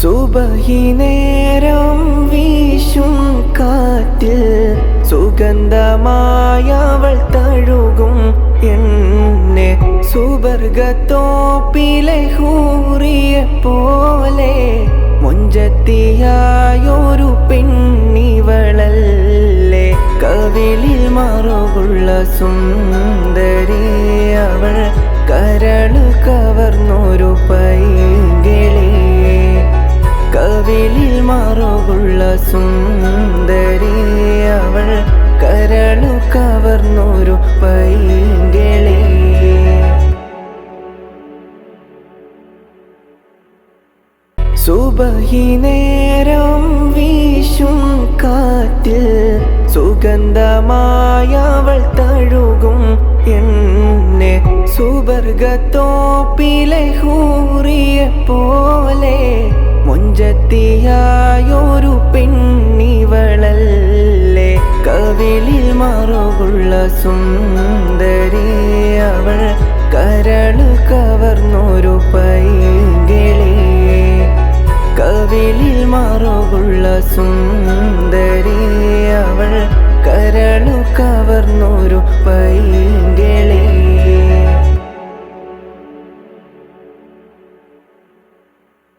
സുബഹി നേരം വീശും കാറ്റിൽ സുഗന്ധമായവൾ തഴുകും എന്നെ. സുബർഗത്തോപ്പിലെ ഹൂറിയെ പോലെ മുഞ്ചത്തിയായൊരു പെണ്ണിവളല്ലേ. കവിളിൽ മറുകുള്ള സുന്ദരി അവൾ, കരളു കവർന്നൊരു പൈങ്കിളി. കവിളിൽ മറുകുള്ള സുന്ദരി അവൾ, കരളു കവർന്നൊരു പൈങ്കിളി. സുബഹി നേരം വീശും കാറ്റിൽ സുഗന്ധമായവൾ തഴുകും എന്നെ. സുബർഗത്തോപ്പിലെ ഹൂറിയെ പോലെ മുഞ്ചത്തിയായൊരു പെണ്ണിവളല്ലേ. കവിളിൽ മറുകുള്ള സുന്ദരി അവൾ, കരളു കവർന്നൊരു പൈങ്കിളി. കവിളിൽ മറുകുള്ള സുന്ദരി